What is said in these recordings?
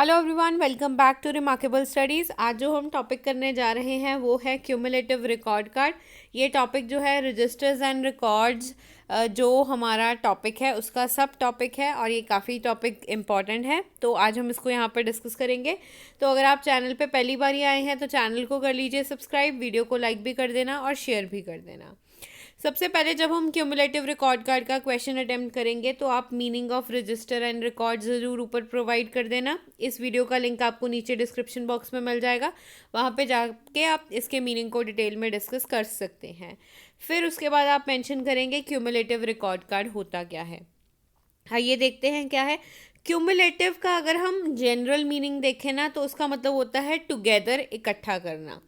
Hello everyone, welcome back to remarkable studies. आज जो हम टॉपिक करने जा रहे हैं वो है क्यूमुलेटिव रिकॉर्ड कार्ड। ये टॉपिक जो है रजिस्टर्स एंड रिकॉर्ड्स जो हमारा टॉपिक है उसका सब टॉपिक है और ये काफ़ी टॉपिक इम्पॉर्टेंट है, तो आज हम इसको यहाँ पर डिस्कस करेंगे। तो अगर आप चैनल पे पहली बार ही आए हैं तो चैनल को कर लीजिए सब्सक्राइब, वीडियो को लाइक भी कर देना और शेयर भी कर देना। सबसे पहले जब हम क्यूमुलेटिव रिकॉर्ड कार्ड का क्वेश्चन अटेम्प्ट करेंगे तो आप meaning of register and record ज़रूर ऊपर प्रोवाइड कर देना। इस वीडियो का लिंक आपको नीचे डिस्क्रिप्शन बॉक्स में मिल जाएगा, वहाँ पे जाके आप इसके मीनिंग को डिटेल में डिस्कस कर सकते हैं। फिर उसके बाद आप मेंशन करेंगे क्यूमुलेटिव रिकॉर्ड कार्ड होता क्या है। हाँ, ये देखते हैं क्या है। क्यूमुलेटिव का अगर हम जनरल मीनिंग देखें ना तो उसका मतलब होता है टुगेदर, इकट्ठा करना।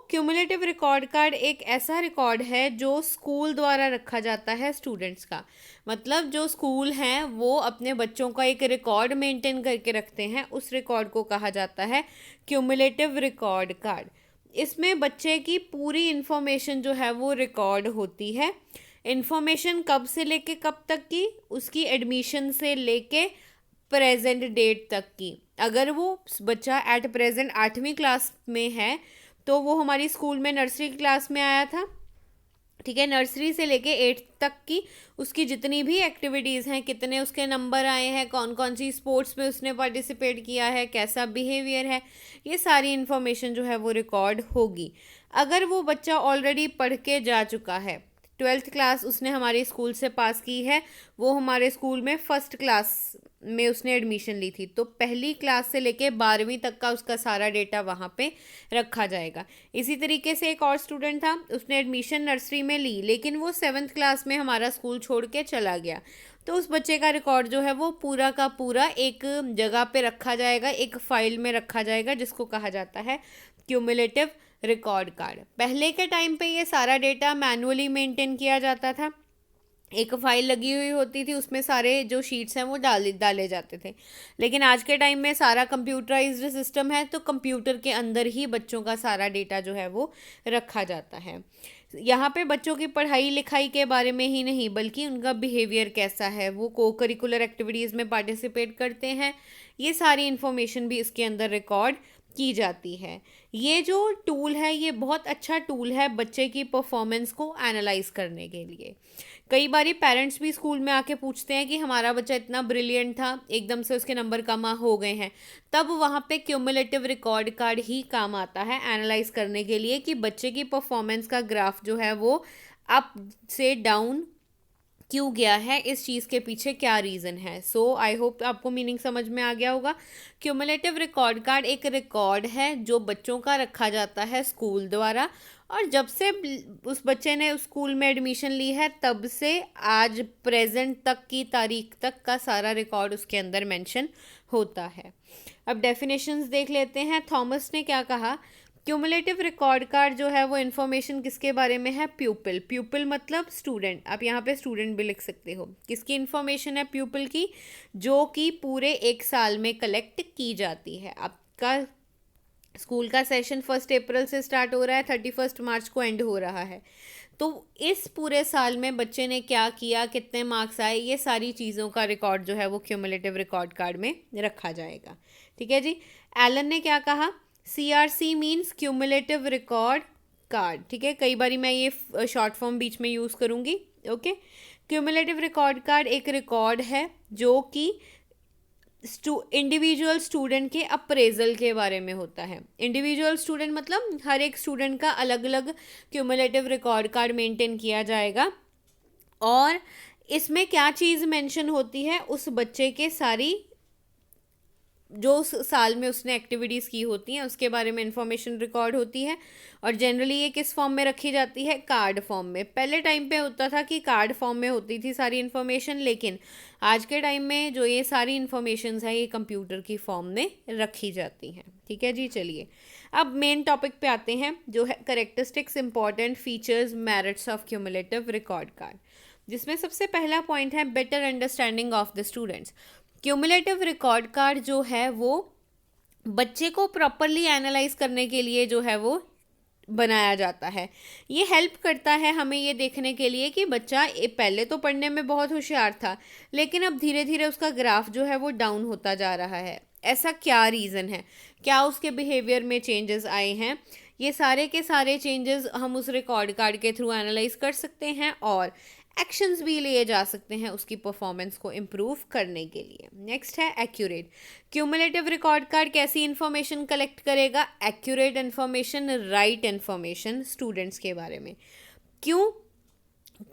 क्यूमुलेटिव रिकॉर्ड कार्ड एक ऐसा रिकॉर्ड है जो स्कूल द्वारा रखा जाता है स्टूडेंट्स का। मतलब जो स्कूल हैं वो अपने बच्चों का एक रिकॉर्ड मेंटेन करके रखते हैं, उस रिकॉर्ड को कहा जाता है क्यूमुलेटिव रिकॉर्ड कार्ड। इसमें बच्चे की पूरी इन्फॉर्मेशन जो है वो रिकॉर्ड होती है। इन्फॉर्मेशन कब से लेके कब तक की, उसकी एडमिशन से लेके प्रेजेंट डेट तक की। अगर वो बच्चा एट प्रेजेंट 8वीं क्लास में है तो वो हमारी स्कूल में नर्सरी क्लास में आया था, ठीक है। नर्सरी से लेके 8 तक की उसकी जितनी भी एक्टिविटीज़ हैं, कितने उसके नंबर आए हैं, कौन कौन सी स्पोर्ट्स में उसने पार्टिसिपेट किया है, कैसा बिहेवियर है, ये सारी इन्फॉर्मेशन जो है वो रिकॉर्ड होगी। अगर वो बच्चा ऑलरेडी पढ़ के जा चुका है, 12th क्लास उसने हमारे स्कूल से पास की है, वो हमारे स्कूल में फर्स्ट क्लास में उसने एडमिशन ली थी, तो पहली क्लास से लेके 12वीं तक का उसका सारा डेटा वहाँ पे रखा जाएगा। इसी तरीके से एक और स्टूडेंट था, उसने एडमिशन नर्सरी में ली लेकिन वो 7th क्लास में हमारा स्कूल छोड़ के चला गया, तो उस बच्चे का रिकॉर्ड जो है वो पूरा का पूरा एक जगह पे रखा जाएगा, एक फाइल में रखा जाएगा, जिसको कहा जाता है क्यूमुलेटिव रिकॉर्ड कार्ड। पहले के टाइम पे ये सारा डेटा मैनुअली मेंटेन किया जाता था, एक फाइल लगी हुई होती थी, उसमें सारे जो शीट्स हैं वो डाले जाते थे। लेकिन आज के टाइम में सारा कंप्यूटराइज्ड सिस्टम है, तो कंप्यूटर के अंदर ही बच्चों का सारा डेटा जो है वो रखा जाता है। यहाँ पे बच्चों की पढ़ाई लिखाई के बारे में ही नहीं बल्कि उनका बिहेवियर कैसा है, वो को करिकुलर एक्टिविटीज़ में पार्टिसिपेट करते हैं, ये सारी इन्फॉर्मेशन भी इसके अंदर रिकॉर्ड की जाती है। ये जो टूल है ये बहुत अच्छा टूल है बच्चे की परफॉर्मेंस को एनालाइज करने के लिए। कई बारी पेरेंट्स भी स्कूल में आके पूछते हैं कि हमारा बच्चा इतना ब्रिलियंट था, एकदम से उसके नंबर कम हो गए हैं, तब वहाँ पे क्यूमुलेटिव रिकॉर्ड कार्ड ही काम आता है एनालाइज करने के लिए कि बच्चे की परफॉर्मेंस का ग्राफ जो है वो अप से डाउन क्यों गया है, इस चीज़ के पीछे क्या रीज़न है। आई होप आपको मीनिंग समझ में आ गया होगा। क्यूमुलेटिव रिकॉर्ड कार्ड एक रिकॉर्ड है जो बच्चों का रखा जाता है स्कूल द्वारा, और जब से उस बच्चे ने उस स्कूल में एडमिशन ली है तब से आज प्रेजेंट तक की तारीख तक का सारा रिकॉर्ड उसके अंदर मेंशन होता है। अब डेफिनेशंस देख लेते हैं। थॉमस ने क्या कहा, क्यूमुलेटिव रिकॉर्ड कार्ड जो है वो इन्फॉर्मेशन किसके बारे में है, प्यूपिल। प्यूपिल मतलब स्टूडेंट, आप यहाँ पे स्टूडेंट भी लिख सकते हो। किसकी इन्फॉर्मेशन है, प्यूपिल की, जो कि पूरे एक साल में कलेक्ट की जाती है। आपका स्कूल का सेशन 1 अप्रैल से स्टार्ट हो रहा है, 31 मार्च को एंड हो रहा है, तो इस पूरे साल में बच्चे ने क्या किया, कितने मार्क्स आए, ये सारी चीज़ों का रिकॉर्ड जो है वो क्यूमुलेटिव रिकॉर्ड कार्ड में रखा जाएगा। ठीक है जी। एलन ने क्या कहा, CRC means cumulative record card. ठीक है, कई बारी मैं ये शॉर्ट फॉर्म बीच में यूज़ करूँगी। ओके, क्यूमुलेटिव रिकॉर्ड कार्ड एक रिकॉर्ड है जो कि इंडिविजुअल स्टूडेंट के अप्रेजल के बारे में होता है। इंडिविजुअल स्टूडेंट मतलब हर एक स्टूडेंट का अलग अलग क्यूमुलेटिव रिकॉर्ड कार्ड मेंटेन किया जाएगा, और इसमें क्या चीज़ मेंशन होती है, उस बच्चे के सारी जो उस साल में उसने एक्टिविटीज़ की होती हैं उसके बारे में इंफॉर्मेशन रिकॉर्ड होती है। और जनरली ये किस फॉर्म में रखी जाती है, कार्ड फॉर्म में। पहले टाइम पे होता था कि कार्ड फॉर्म में होती थी सारी इन्फॉर्मेशन, लेकिन आज के टाइम में जो ये सारी इन्फॉर्मेशन है ये कंप्यूटर की फॉर्म में रखी जाती हैं। ठीक है जी। चलिए अब मेन टॉपिक पे आते हैं जो है characteristics, important features, merits of cumulative record card, जिसमें सबसे पहला पॉइंट है better understanding of the students. Cumulative record card जो है वो बच्चे को प्रॉपरली एनालाइज करने के लिए जो है वो बनाया जाता है। ये हेल्प करता है हमें ये देखने के लिए कि बच्चा पहले तो पढ़ने में बहुत होशियार था, लेकिन अब धीरे धीरे उसका ग्राफ जो है वो डाउन होता जा रहा है। ऐसा क्या रीज़न है, क्या उसके बिहेवियर में चेंजेस आए हैं, ये सारे के सारे चेंजेस हम उस रिकॉर्ड कार्ड के थ्रू एनालाइज कर सकते हैं और एक्शंस भी लिए जा सकते हैं उसकी परफॉर्मेंस को इम्प्रूव करने के लिए। नेक्स्ट है एक्यूरेट। क्यूमुलेटिव रिकॉर्ड कार्ड कैसी इन्फॉर्मेशन कलेक्ट करेगा? Accurate information, right information students के बारे में। क्यों?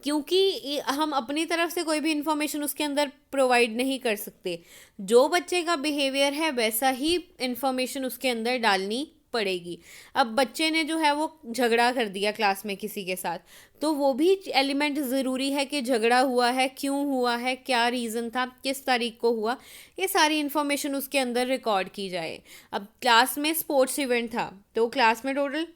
क्योंकि हम अपनी तरफ से कोई भी इंफॉर्मेशन उसके अंदर प्रोवाइड नहीं कर सकते। जो बच्चे का बिहेवियर है वैसा ही इंफॉर्मेशन उसके अंदर डालनी पड़ेगी। अब बच्चे ने जो है वो झगड़ा कर दिया क्लास में किसी के साथ, तो वो भी एलिमेंट ज़रूरी है कि झगड़ा हुआ है, क्यों हुआ है, क्या रीज़न था, किस तारीख को हुआ, ये सारी इन्फॉर्मेशन उसके अंदर रिकॉर्ड की जाए। अब क्लास में स्पोर्ट्स इवेंट था, तो क्लास में टोटल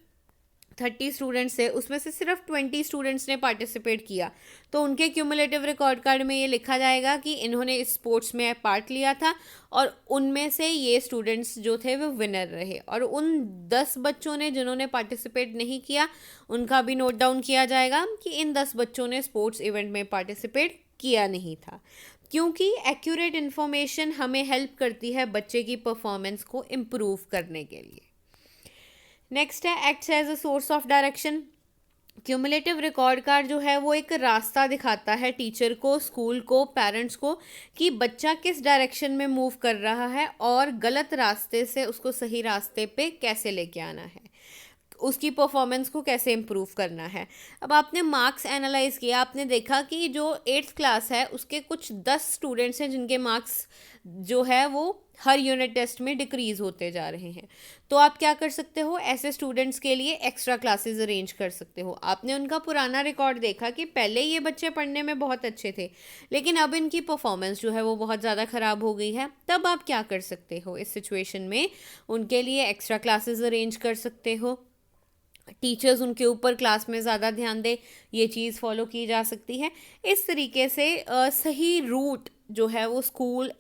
30 स्टूडेंट्स थे, उसमें से सिर्फ 20 स्टूडेंट्स ने पार्टिसिपेट किया, तो उनके क्यूमुलेटिव रिकॉर्ड कार्ड में ये लिखा जाएगा कि इन्होंने इस स्पोर्ट्स में पार्ट लिया था और उनमें से ये स्टूडेंट्स जो थे वो विनर रहे। और उन 10 बच्चों ने जिन्होंने पार्टिसिपेट नहीं किया उनका भी नोट डाउन किया जाएगा कि इन 10 बच्चों ने स्पोर्ट्स इवेंट में पार्टिसिपेट किया नहीं था। क्योंकि एक्यूरेट इन्फॉर्मेशन हमें हेल्प करती है बच्चे की परफॉर्मेंस को इम्प्रूव करने के लिए। नेक्स्ट है acts as a source of direction. Cumulative record card जो है वो एक रास्ता दिखाता है टीचर को, स्कूल को, पेरेंट्स को कि बच्चा किस डायरेक्शन में मूव कर रहा है और गलत रास्ते से उसको सही रास्ते पे कैसे लेके आना है, उसकी परफॉर्मेंस को कैसे इम्प्रूव करना है। अब आपने मार्क्स एनालाइज किया, आपने देखा कि जो 8th क्लास है उसके कुछ 10 स्टूडेंट्स हैं जिनके मार्क्स जो है वो हर यूनिट टेस्ट में डिक्रीज़ होते जा रहे हैं। तो आप क्या कर सकते हो, ऐसे स्टूडेंट्स के लिए एक्स्ट्रा क्लासेस अरेंज कर सकते हो। आपने उनका पुराना रिकॉर्ड देखा कि पहले ये बच्चे पढ़ने में बहुत अच्छे थे, लेकिन अब इनकी परफॉर्मेंस जो है वो बहुत ज़्यादा ख़राब हो गई है। तब आप क्या कर सकते हो, इस सिचुएशन में उनके लिए एक्स्ट्रा क्लासेस अरेंज कर सकते हो, टीचर्स उनके ऊपर क्लास में ज़्यादा ध्यान दे, ये चीज़ फॉलो की जा सकती है। इस तरीके से सही रूट जो है वो स्कूल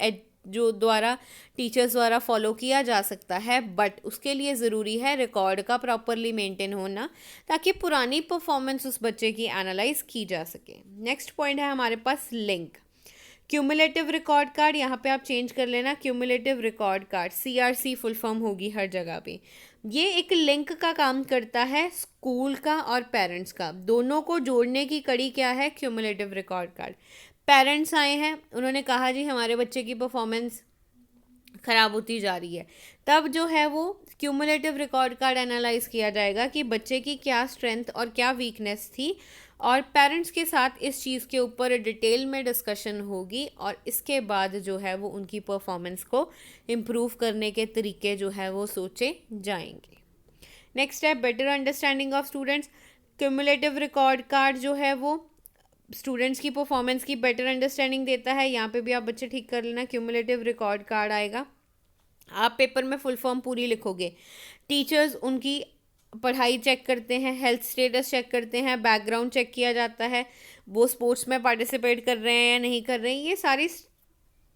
जो द्वारा टीचर्स द्वारा फॉलो किया जा सकता है, बट उसके लिए ज़रूरी है रिकॉर्ड का प्रॉपरली मेंटेन होना, ताकि पुरानी परफॉर्मेंस उस बच्चे की एनालाइज की जा सके। नेक्स्ट पॉइंट है हमारे पास लिंक। क्यूमुलेटिव रिकॉर्ड कार्ड, यहाँ पे आप चेंज कर लेना, cumulative record card, CRC full form होगी हर जगह पे। ये एक लिंक का काम करता है, स्कूल का और पेरेंट्स का, दोनों को जोड़ने की कड़ी क्या है, क्यूमुलेटिव रिकॉर्ड कार्ड। पेरेंट्स आए हैं, उन्होंने कहा जी हमारे बच्चे की परफॉर्मेंस ख़राब होती जा रही है, तब जो है वो क्यूमुलेटिव रिकॉर्ड कार्ड एनालाइज किया जाएगा कि बच्चे की क्या स्ट्रेंथ और क्या वीकनेस थी, और पेरेंट्स के साथ इस चीज़ के ऊपर डिटेल में डिस्कशन होगी और इसके बाद जो है वो उनकी परफॉर्मेंस को इम्प्रूव करने के तरीके जो है वो सोचे जाएंगे। नेक्स्ट है better understanding of students. Cumulative record card जो है वो स्टूडेंट्स की परफॉर्मेंस की बेटर अंडरस्टैंडिंग देता है। यहाँ पे भी आप बच्चे ठीक कर लेना, क्यूमुलेटिव रिकॉर्ड कार्ड आएगा, आप पेपर में फुल फॉर्म पूरी लिखोगे। टीचर्स उनकी पढ़ाई चेक करते हैं, हेल्थ स्टेटस चेक करते हैं, बैकग्राउंड चेक किया जाता है, वो स्पोर्ट्स में पार्टिसिपेट कर रहे हैं या नहीं कर रहे हैं, ये सारी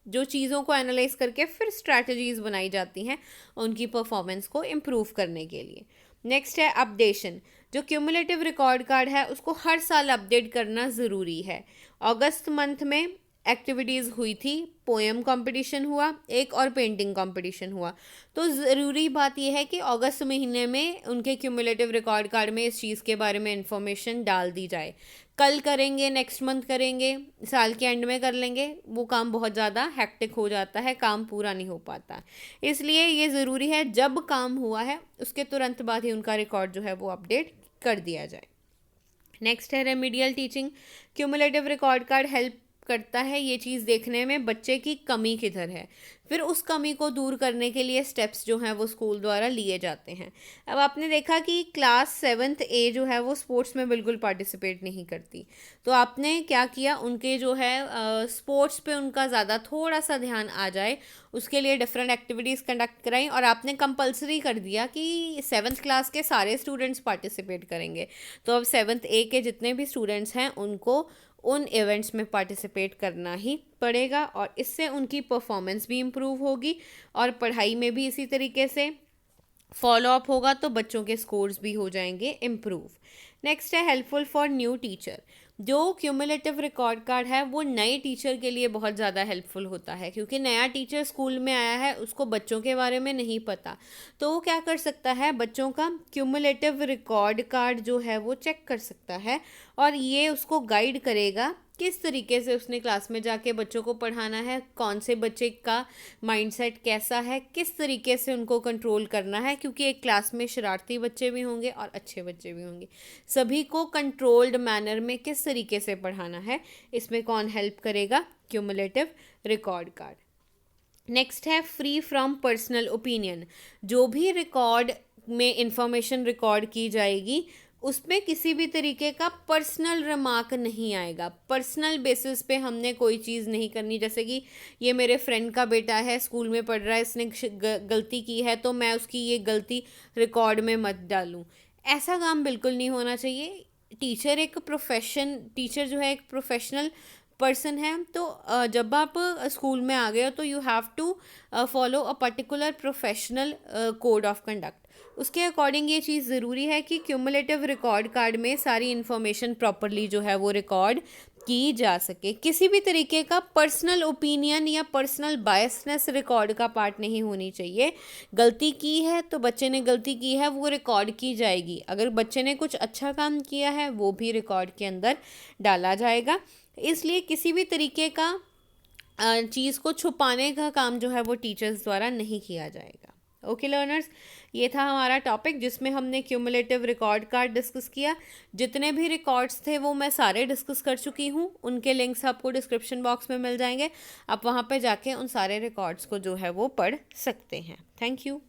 जो चीज़ों को एनालाइज करके फिर स्ट्रैटेजीज बनाई जाती हैं उनकी परफॉर्मेंस को इम्प्रूव करने के लिए। नेक्स्ट है अपडेशन। जो क्यूमुलेटिव रिकॉर्ड कार्ड है उसको हर साल अपडेट करना ज़रूरी है। अगस्त मंथ में एक्टिविटीज़ हुई थी, पोएम कंपटीशन हुआ एक और पेंटिंग कंपटीशन हुआ, तो ज़रूरी बात यह है कि अगस्त महीने में उनके क्यूमुलेटिव रिकॉर्ड कार्ड में इस चीज़ के बारे में इंफॉर्मेशन डाल दी जाए। कल करेंगे, नेक्स्ट मंथ करेंगे, साल के एंड में कर लेंगे, वो काम बहुत ज़्यादा हैक्टिक हो जाता है, काम पूरा नहीं हो पाता। इसलिए ये ज़रूरी है जब काम हुआ है उसके तुरंत बाद ही उनका रिकॉर्ड जो है वो अपडेट कर दिया जाए। नेक्स्ट है remedial teaching. Cumulative record card help करता है ये चीज़ देखने में बच्चे की कमी किधर है, फिर उस कमी को दूर करने के लिए स्टेप्स जो हैं वो स्कूल द्वारा लिए जाते हैं। अब आपने देखा कि क्लास 7th A जो है वो स्पोर्ट्स में बिल्कुल पार्टिसिपेट नहीं करती, तो आपने क्या किया, उनके जो है स्पोर्ट्स पे उनका ज़्यादा थोड़ा सा ध्यान आ जाए उसके लिए डिफरेंट एक्टिविटीज़ कंडक्ट कराई, और आपने कंपलसरी कर दिया कि 7th क्लास के सारे स्टूडेंट्स पार्टिसिपेट करेंगे। तो अब 7th A के जितने भी स्टूडेंट्स हैं उनको उन इवेंट्स में पार्टिसिपेट करना ही पड़ेगा, और इससे उनकी परफॉर्मेंस भी इम्प्रूव होगी और पढ़ाई में भी इसी तरीके से फॉलो अप होगा तो बच्चों के स्कोर्स भी हो जाएंगे इम्प्रूव। नेक्स्ट है हेल्पफुल फॉर न्यू टीचर। जो क्यूमुलेटिव रिकॉर्ड कार्ड है वो नए टीचर के लिए बहुत ज़्यादा हेल्पफुल होता है, क्योंकि नया टीचर स्कूल में आया है, उसको बच्चों के बारे में नहीं पता, तो वो क्या कर सकता है, बच्चों का क्यूमुलेटिव रिकॉर्ड कार्ड जो है वो चेक कर सकता है, और ये उसको गाइड करेगा किस तरीके से उसने क्लास में जाके बच्चों को पढ़ाना है, कौन से बच्चे का माइंडसेट कैसा है, किस तरीके से उनको कंट्रोल करना है, क्योंकि एक क्लास में शरारती बच्चे भी होंगे और अच्छे बच्चे भी होंगे। सभी को कंट्रोल्ड मैनर में किस तरीके से पढ़ाना है, इसमें कौन हेल्प करेगा, क्यूमुलेटिव रिकॉर्ड कार्ड। नेक्स्ट है फ्री फ्रॉम पर्सनल ओपिनियन। जो भी रिकॉर्ड में इंफॉर्मेशन रिकॉर्ड की जाएगी उसमें किसी भी तरीके का पर्सनल रिमार्क नहीं आएगा। पर्सनल बेसिस पे हमने कोई चीज़ नहीं करनी, जैसे कि ये मेरे फ्रेंड का बेटा है, स्कूल में पढ़ रहा है, इसने गलती की है तो मैं उसकी ये गलती रिकॉर्ड में मत डालूं। ऐसा काम बिल्कुल नहीं होना चाहिए। टीचर जो है एक प्रोफेशनल पर्सन है, तो जब आप स्कूल में आ गए हो तो you have to follow a particular professional code of conduct. उसके अकॉर्डिंग ये चीज़ ज़रूरी है कि क्यूमुलेटिव रिकॉर्ड कार्ड में सारी इन्फॉर्मेशन प्रॉपरली जो है वो रिकॉर्ड की जा सके। किसी भी तरीके का पर्सनल ओपिनियन या पर्सनल बायसनेस रिकॉर्ड का पार्ट नहीं होनी चाहिए। गलती की है तो बच्चे ने गलती की है वो रिकॉर्ड की जाएगी, अगर बच्चे ने कुछ अच्छा काम किया है वो भी रिकॉर्ड के अंदर डाला जाएगा। इसलिए किसी भी तरीके का चीज़ को छुपाने का काम जो है वो टीचर्स द्वारा नहीं किया जाएगा। ओके लर्नर्स, ये था हमारा टॉपिक जिसमें हमने क्यूमुलेटिव रिकॉर्ड कार्ड डिस्कस किया। जितने भी रिकॉर्ड्स थे वो मैं सारे डिस्कस कर चुकी हूँ, उनके लिंक्स आपको डिस्क्रिप्शन बॉक्स में मिल जाएंगे, आप वहाँ पे जाके उन सारे रिकॉर्ड्स को जो है वो पढ़ सकते हैं। Thank you.